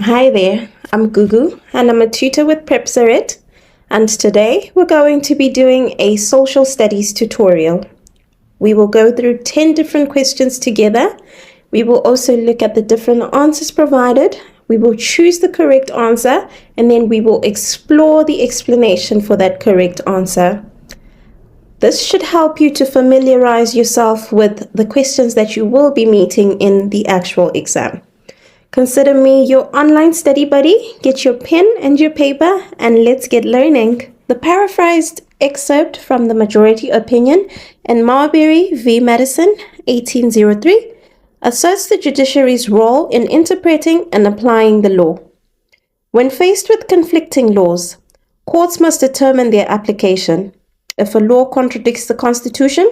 Hi there, I'm Gugu and I'm a tutor with Prepsarit, and today we're going to be doing a social studies tutorial. We will go through 10 different questions together. We will also look at the different answers provided. We will choose the correct answer and then we will explore the explanation for that correct answer. This should help you to familiarize yourself with the questions that you will be meeting in the actual exam. Consider me your online study buddy. Get your pen and your paper and let's get learning. The paraphrased excerpt from the majority opinion in Marbury v. Madison, 1803, asserts the judiciary's role in interpreting and applying the law. When faced with conflicting laws, courts must determine their application. If a law contradicts the Constitution,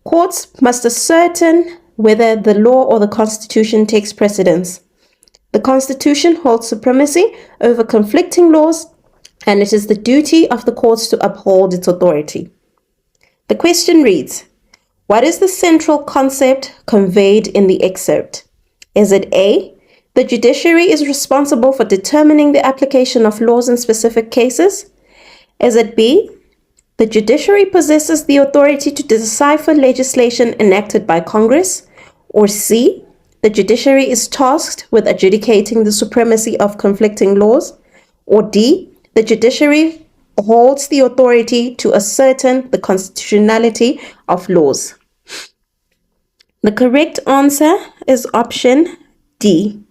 courts must ascertain whether the law or the Constitution takes precedence. The Constitution holds supremacy over conflicting laws, and it is the duty of the courts to uphold its authority. The question reads, what is the central concept conveyed in the excerpt? Is it A, the judiciary is responsible for determining the application of laws in specific cases? Is it B, the judiciary possesses the authority to decipher legislation enacted by Congress? Or C, the judiciary is tasked with adjudicating the supremacy of conflicting laws? Or D, the judiciary holds the authority to ascertain the constitutionality of laws? The correct answer is option D.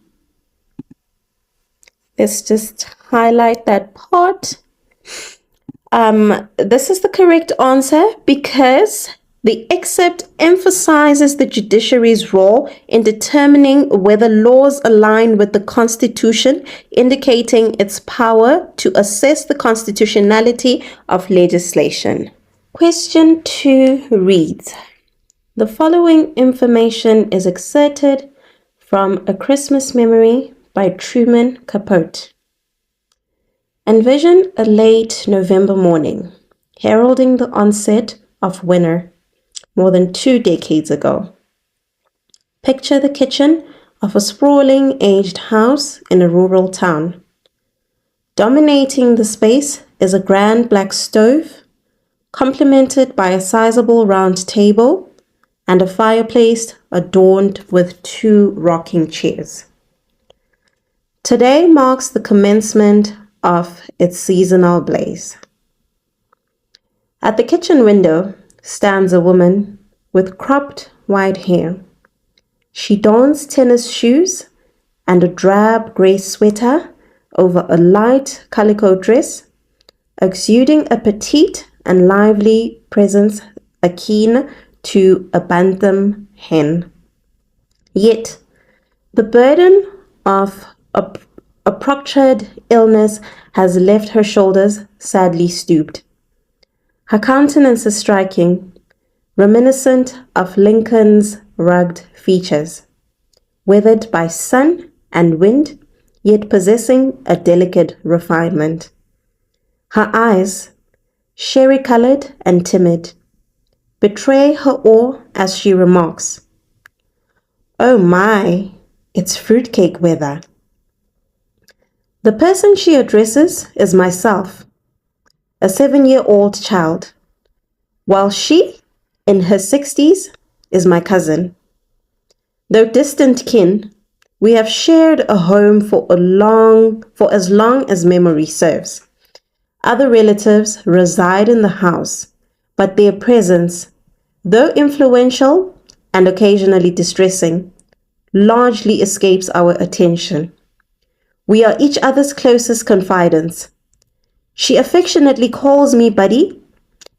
Let's just highlight that part. This is the correct answer because the excerpt emphasizes the judiciary's role in determining whether laws align with the Constitution, indicating its power to assess the constitutionality of legislation. Question 2 reads, the following information is excerpted from A Christmas Memory by Truman Capote. Envision a late November morning, heralding the onset of winter more than 2 decades ago. Picture the kitchen of a sprawling aged house in a rural town. Dominating the space is a grand black stove, complemented by a sizable round table and a fireplace adorned with 2 rocking chairs. Today marks the commencement of its seasonal blaze. At the kitchen window stands a woman with cropped white hair. She dons tennis shoes and a drab gray sweater over a light calico dress, exuding a petite and lively presence akin to a bantam hen. Yet, the burden of a protracted illness has left her shoulders sadly stooped. Her countenance is striking, reminiscent of Lincoln's rugged features, weathered by sun and wind, yet possessing a delicate refinement. Her eyes, sherry-colored and timid, betray her awe as she remarks, "Oh my, it's fruitcake weather." The person she addresses is myself, a 7-year-old child, while she, in her 60s, is my cousin. Though distant kin, we have shared a home for as long as memory serves. Other relatives reside in the house, but their presence, though influential and occasionally distressing, largely escapes our attention. We are each other's closest confidants. She affectionately calls me Buddy,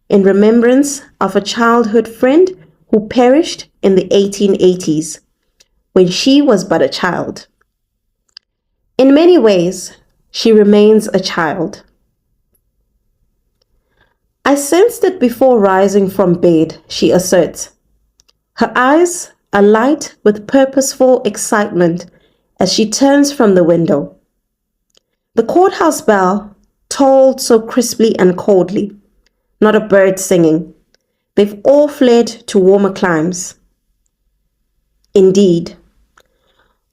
in remembrance of a childhood friend who perished in the 1880s, when she was but a child. In many ways, she remains a child. I sensed it before rising from bed, she asserts. Her eyes alight with purposeful excitement as she turns from the window. The courthouse bell tolled so crisply and coldly, not a bird singing. They've all fled to warmer climes. Indeed.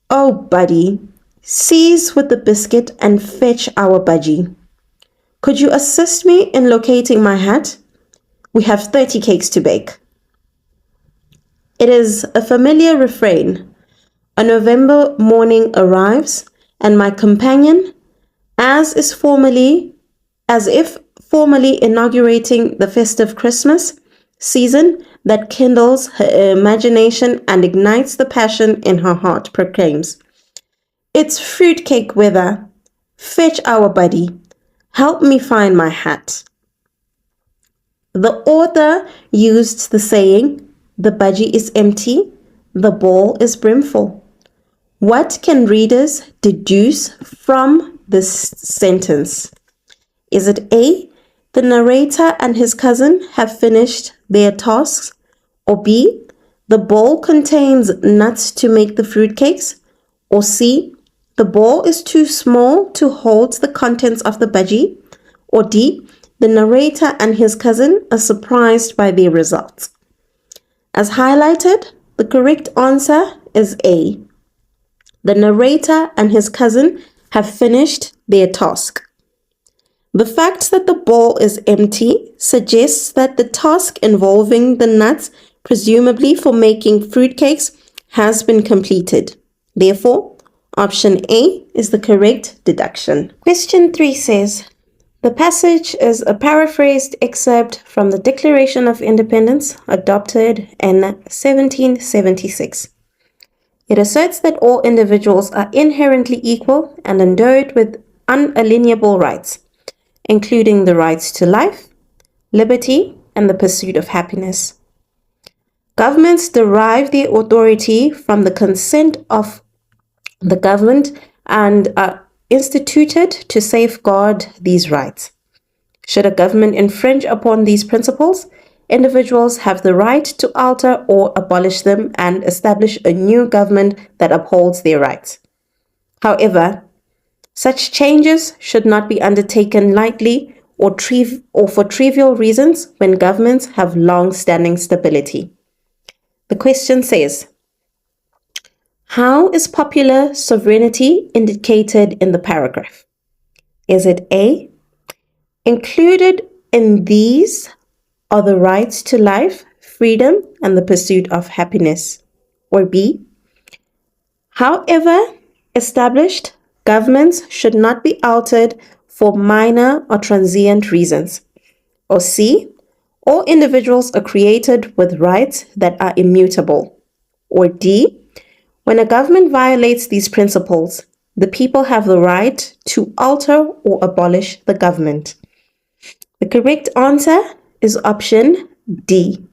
Oh, Buddy, Seize with the biscuit and fetch our budgie. Could you assist me in locating my hat? We have 30 cakes to bake. It is a familiar refrain. A November morning arrives, and my companion, as if formally inaugurating the festive Christmas season that kindles her imagination and ignites the passion in her heart, proclaims, "It's fruitcake weather. Fetch our buddy. Help me find my hat." The author used the saying, "The budgie is empty, the bowl is brimful." What can readers deduce from this sentence? Is it A, the narrator and his cousin have finished their tasks? Or B, the bowl contains nuts to make the fruitcakes? Or C, the bowl is too small to hold the contents of the budgie? Or D, the narrator and his cousin are surprised by their results? As highlighted, the correct answer is A. The narrator and his cousin have finished their task. The fact that the bowl is empty suggests that the task involving the nuts, presumably for making fruitcakes, has been completed. Therefore, option A is the correct deduction. Question 3 says, the passage is a paraphrased excerpt from the Declaration of Independence adopted in 1776. It asserts that all individuals are inherently equal and endowed with unalienable rights, including the rights to life, liberty, and the pursuit of happiness. Governments derive their authority from the consent of the governed and are instituted to safeguard these rights. Should a government infringe upon these principles, individuals have the right to alter or abolish them and establish a new government that upholds their rights. However, such changes should not be undertaken lightly or for trivial reasons when governments have long-standing stability. The question says, how is popular sovereignty indicated in the paragraph? Is it A, included in these are the rights to life, freedom, and the pursuit of happiness? Or B, however established, governments should not be altered for minor or transient reasons? Or C, all individuals are created with rights that are immutable? Or D, when a government violates these principles, the people have the right to alter or abolish the government? The correct answer is option D.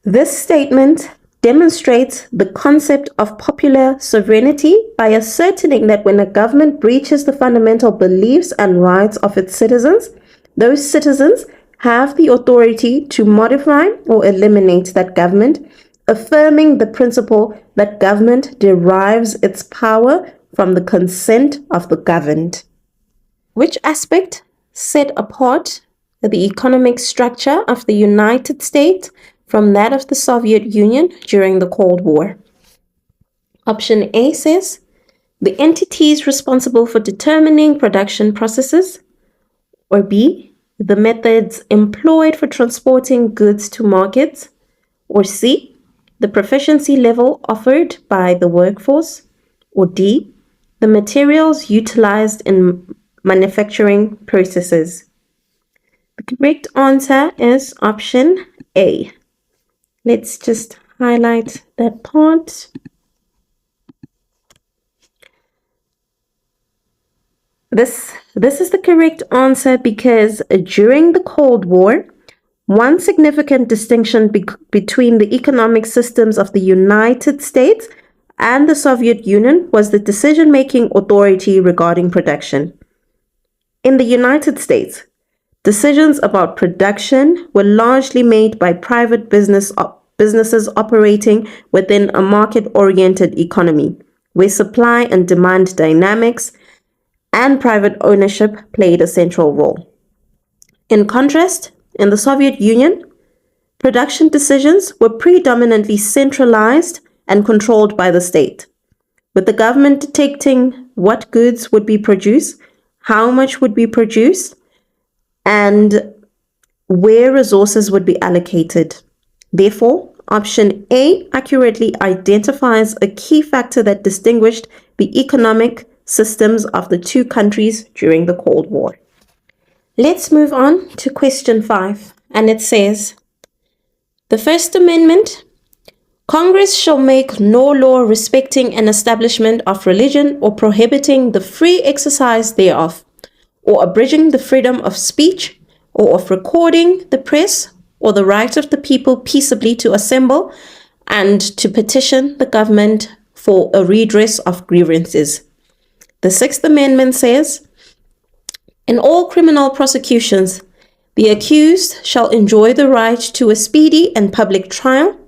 This statement demonstrates the concept of popular sovereignty by ascertaining that when a government breaches the fundamental beliefs and rights of its citizens, those citizens have the authority to modify or eliminate that government, affirming the principle that government derives its power from the consent of the governed. Which aspect set apart the economic structure of the United States from that of the Soviet Union during the Cold War? Option A says, the entities responsible for determining production processes. Or B, the methods employed for transporting goods to markets. Or C, the proficiency level offered by the workforce. Or D, the materials utilized in manufacturing processes. The correct answer is option A. Let's just highlight that part. This is the correct answer because during the Cold War, one significant distinction between the economic systems of the United States and the Soviet Union was the decision-making authority regarding production. In the United States, decisions about production were largely made by private businesses operating within a market-oriented economy, where supply and demand dynamics and private ownership played a central role. In contrast, in the Soviet Union, production decisions were predominantly centralized and controlled by the state, with the government dictating what goods would be produced, how much would be produced, and where resources would be allocated. Therefore, option A accurately identifies a key factor that distinguished the economic systems of the two countries during the Cold War. Let's move on to question 5, and it says, the First Amendment, Congress shall make no law respecting an establishment of religion or prohibiting the free exercise thereof, or abridging the freedom of speech, or of recording the press, or the right of the people peaceably to assemble and to petition the government for a redress of grievances. The Sixth Amendment says, in all criminal prosecutions, the accused shall enjoy the right to a speedy and public trial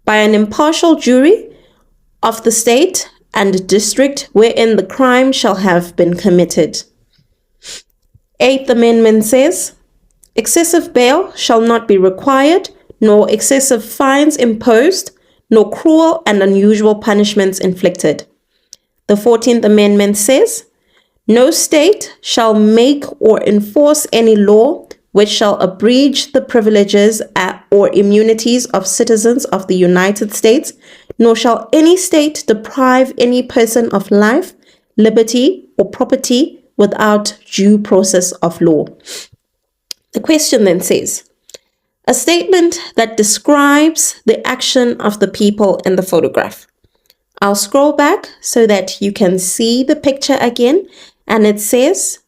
by an impartial jury of the state and district wherein the crime shall have been committed. Eighth Amendment says, excessive bail shall not be required, nor excessive fines imposed, nor cruel and unusual punishments inflicted. The 14th Amendment says, no state shall make or enforce any law which shall abridge the privileges or immunities of citizens of the United States, nor shall any state deprive any person of life, liberty, or property without due process of law. The question then says, a statement that describes the action of the people in the photograph. I'll scroll back so that you can see the picture again, and it says,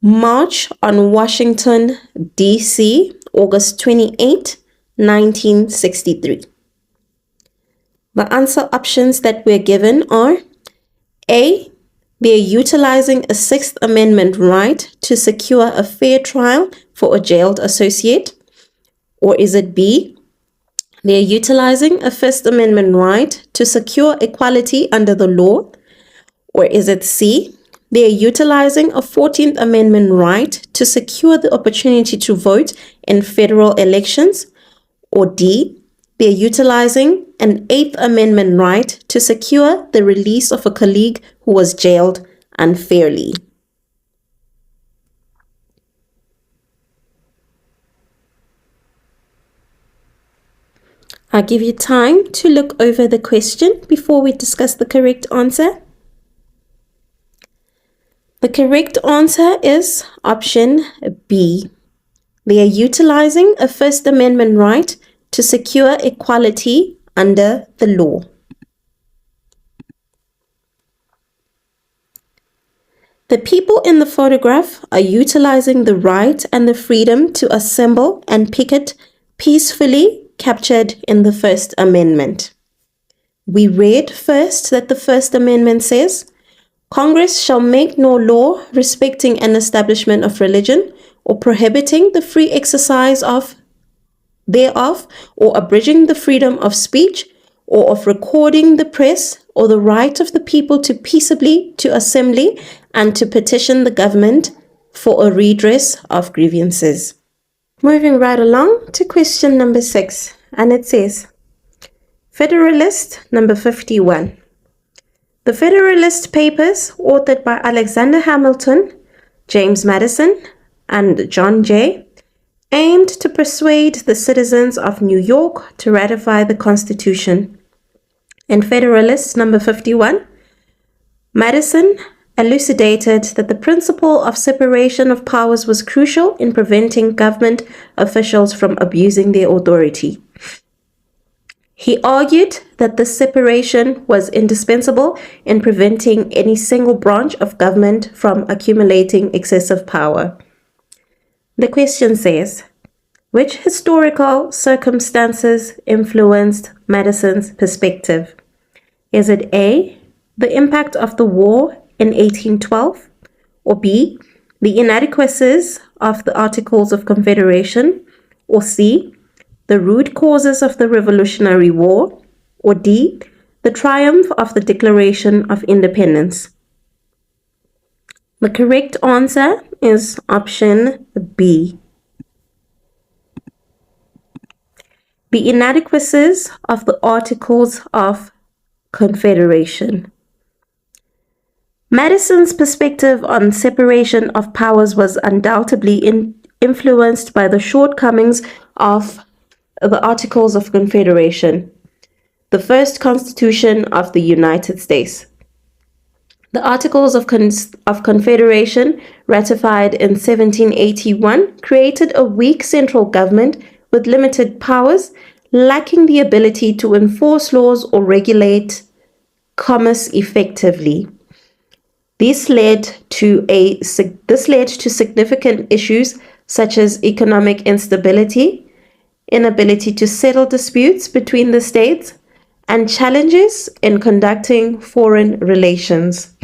March on Washington, D.C., August 28, 1963. The answer options that we're given are A, they're utilizing a Sixth Amendment right to secure a fair trial for a jailed associate. Or is it B, they're utilizing a First Amendment right to secure equality under the law? Or is it C, they're utilizing a 14th Amendment right to secure the opportunity to vote in federal elections? Or D, they're utilizing an 8th Amendment right to secure the release of a colleague who was jailed unfairly. I'll give you time to look over the question before we discuss the correct answer. The correct answer is option B. They are utilizing a First Amendment right to secure equality under the law. The people in the photograph are utilizing the right and the freedom to assemble and picket peacefully captured in the First Amendment. We read first that the First Amendment says, Congress shall make no law respecting an establishment of religion or prohibiting the free exercise thereof, or abridging the freedom of speech, or of recording the press, or the right of the people to peaceably to assembly and to petition the government for a redress of grievances. Moving right along to question number 6, and it says, Federalist number 51. The Federalist Papers, authored by Alexander Hamilton, James Madison, and John Jay, aimed to persuade the citizens of New York to ratify the Constitution. In Federalist number 51, Madison elucidated that the principle of separation of powers was crucial in preventing government officials from abusing their authority. He argued that this separation was indispensable in preventing any single branch of government from accumulating excessive power. The question says, which historical circumstances influenced Madison's perspective? Is it A, the impact of the war in 1812, or B, the inadequacies of the Articles of Confederation, or C, the root causes of the Revolutionary War, or D, the triumph of the Declaration of Independence? The correct answer is option B. The inadequacies of the Articles of Confederation. Madison's perspective on separation of powers was undoubtedly influenced by the shortcomings of the Articles of Confederation, the first Constitution of the United States. The Articles of Confederation, ratified in 1781, created a weak central government with limited powers, lacking the ability to enforce laws or regulate commerce effectively. This led to significant issues such as economic instability, inability to settle disputes between the states, and challenges in conducting foreign relations.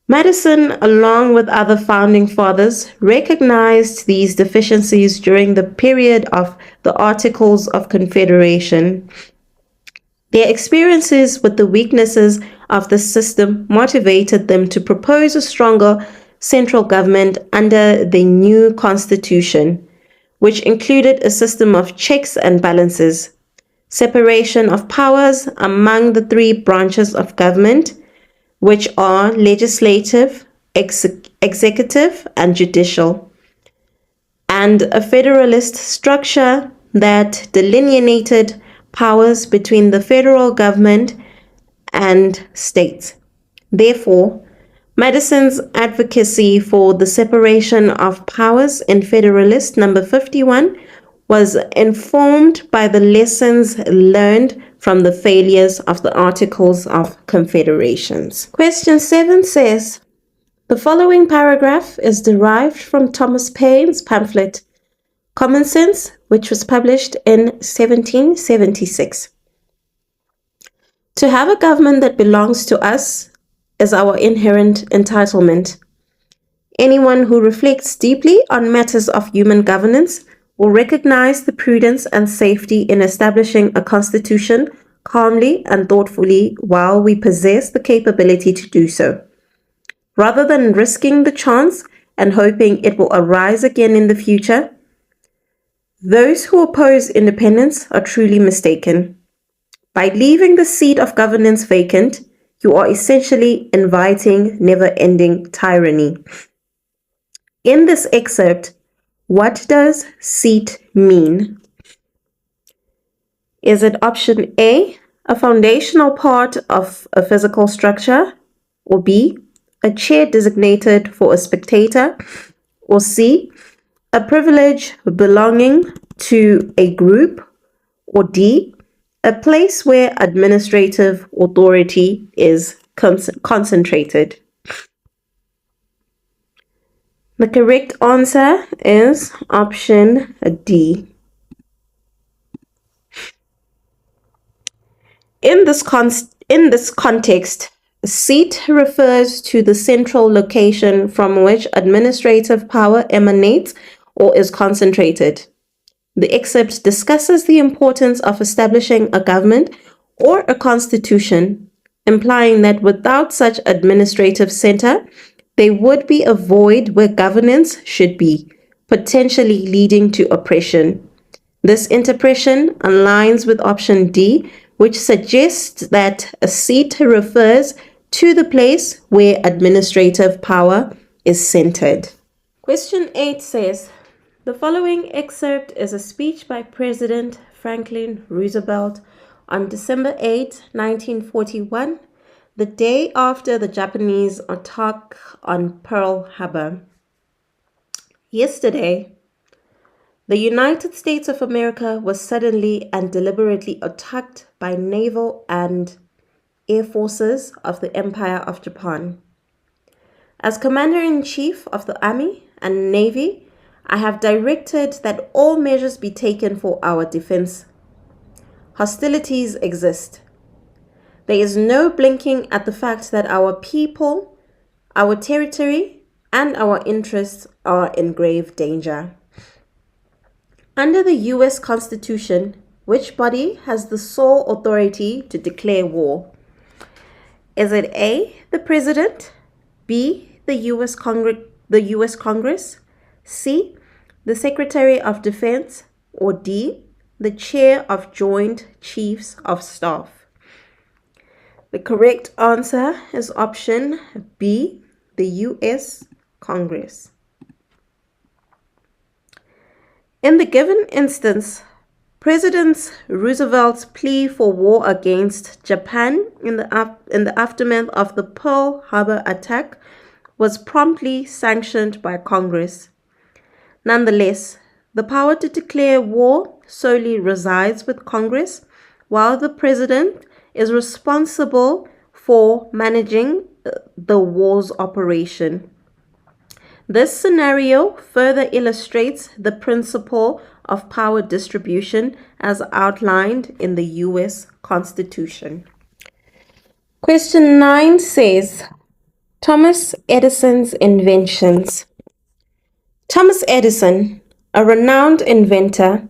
Madison, along with other founding fathers, recognized these deficiencies during the period of the Articles of Confederation. Their experiences with the weaknesses of the system motivated them to propose a stronger central government under the new constitution, which included a system of checks and balances, separation of powers among the three branches of government, which are legislative, executive, and judicial, and a federalist structure that delineated powers between the federal government and states. Therefore, Madison's advocacy for the separation of powers in Federalist Number 51 was informed by the lessons learned from the failures of the Articles of Confederation. Question 7 says, the following paragraph is derived from Thomas Paine's pamphlet, Common Sense, which was published in 1776. To have a government that belongs to us is our inherent entitlement. Anyone who reflects deeply on matters of human governance will recognize the prudence and safety in establishing a constitution calmly and thoughtfully while we possess the capability to do so, rather than risking the chance and hoping it will arise again in the future. Those who oppose independence are truly mistaken. By leaving the seat of governance vacant, you are essentially inviting never-ending tyranny. In this excerpt, what does seat mean? Is it option A, a foundational part of a physical structure, or B, a chair designated for a spectator, or C, a privilege belonging to a group, or D, a place where administrative authority is concentrated? The correct answer is option D. In this context, seat refers to the central location from which administrative power emanates or is concentrated. The excerpt discusses the importance of establishing a government or a constitution, implying that without such administrative center, there would be a void where governance should be, potentially leading to oppression. This interpretation aligns with option D, which suggests that a seat refers to the place where administrative power is centered. Question 8 says, the following excerpt is a speech by President Franklin Roosevelt on December 8, 1941, the day after the Japanese attack on Pearl Harbor. Yesterday, the United States of America was suddenly and deliberately attacked by naval and air forces of the Empire of Japan. As Commander-in-Chief of the Army and Navy, I have directed that all measures be taken for our defense. Hostilities exist. There is no blinking at the fact that our people, our territory, and our interests are in grave danger. Under the U.S. Constitution, which body has the sole authority to declare war? Is it A, the President, B, the U.S. Congress, C, the Secretary of Defense, or D, the Chair of Joint Chiefs of Staff. The correct answer is option B, the U.S. Congress. In the given instance, President Roosevelt's plea for war against Japan in the aftermath of the Pearl Harbor attack was promptly sanctioned by Congress. Nonetheless, the power to declare war solely resides with Congress, while the President is responsible for managing the war's operation. This scenario further illustrates the principle of power distribution as outlined in the U.S. Constitution. Question 9 says, Thomas Edison's inventions. Thomas Edison, a renowned inventor,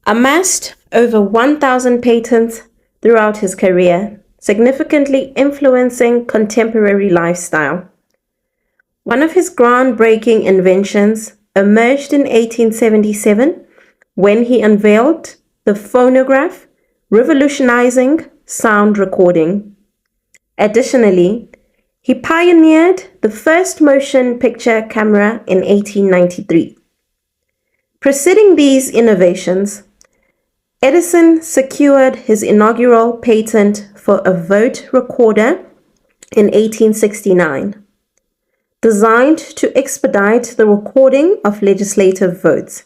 amassed over 1,000 patents throughout his career, significantly influencing contemporary lifestyle. One of his groundbreaking inventions emerged in 1877 when he unveiled the phonograph, revolutionizing sound recording. Additionally, he pioneered the first motion picture camera in 1893. Preceding these innovations, Edison secured his inaugural patent for a vote recorder in 1869. Designed to expedite the recording of legislative votes.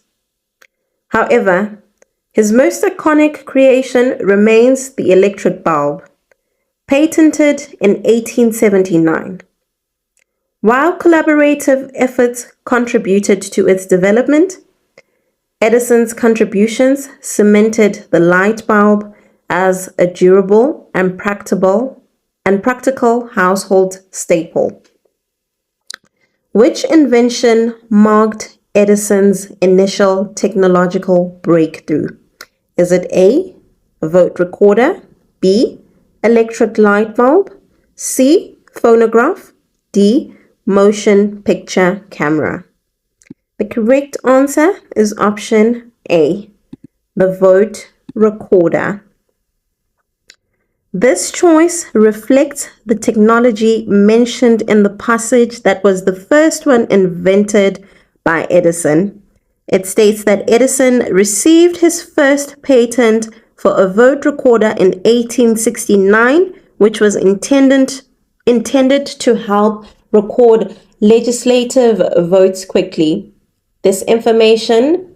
However, his most iconic creation remains the electric bulb, patented in 1879. While collaborative efforts contributed to its development, Edison's contributions cemented the light bulb as a durable and practical household staple. Which invention marked Edison's initial technological breakthrough? Is it A, vote recorder, B, electric light bulb, C, phonograph, D, motion picture camera? The correct answer is option A, the vote recorder. This choice reflects the technology mentioned in the passage that was the first one invented by Edison. It states that Edison received his first patent for a vote recorder in 1869, which was intended to help record legislative votes quickly. This information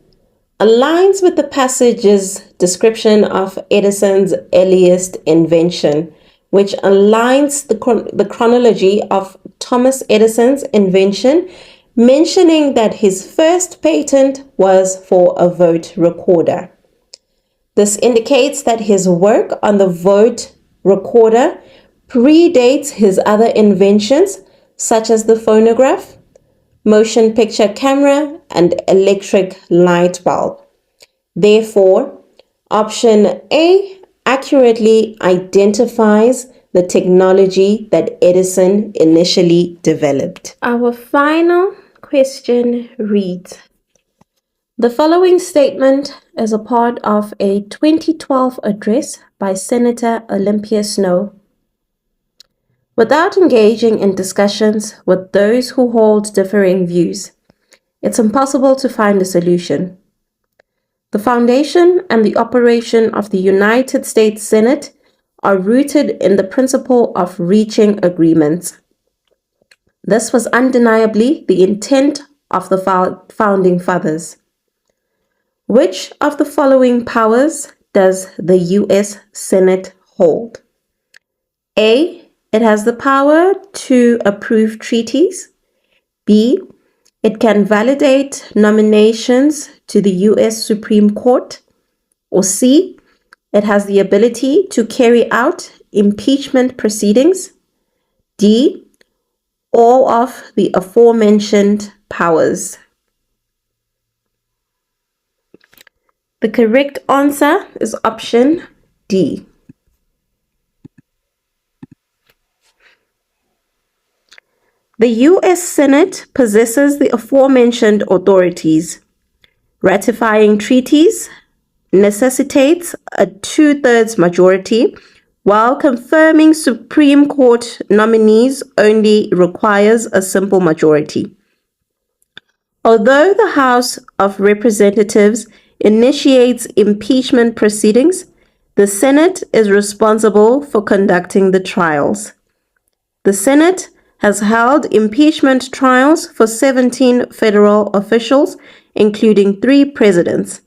aligns with the passage's description of Edison's earliest invention, which aligns the chronology of Thomas Edison's invention, mentioning that his first patent was for a vote recorder. This indicates that his work on the vote recorder predates his other inventions, such as the phonograph, motion picture camera, and electric light bulb. Therefore, option A accurately identifies the technology that Edison initially developed. Our final question reads, the following statement is a part of a 2012 address by Senator Olympia Snowe. Without engaging in discussions with those who hold differing views, it's impossible to find a solution. The foundation and the operation of the United States Senate are rooted in the principle of reaching agreements. This was undeniably the intent of the founding fathers. Which of the following powers does the U.S. Senate hold? A. It has the power to approve treaties. B. It can validate nominations to the U.S. Supreme Court. Or C. It has the ability to carry out impeachment proceedings. D. All of the aforementioned powers. The correct answer is option D. The U.S. Senate possesses the aforementioned authorities: ratifying treaties, necessitates a two-thirds majority, while confirming Supreme Court nominees only requires a simple majority. Although the House of Representatives initiates impeachment proceedings, the Senate is responsible for conducting the trials. The Senate has held impeachment trials for 17 federal officials, including 3 presidents: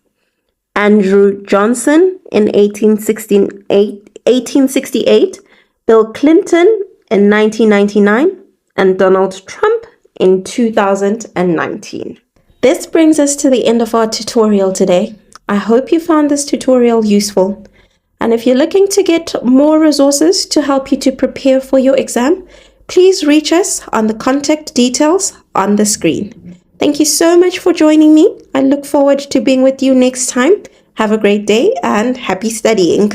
Andrew Johnson in 1868, Bill Clinton in 1999, and Donald Trump in 2019. This brings us to the end of our tutorial today. I hope you found this tutorial useful. And if you're looking to get more resources to help you to prepare for your exam, please reach us on the contact details on the screen. Thank you so much for joining me. I look forward to being with you next time. Have a great day and happy studying.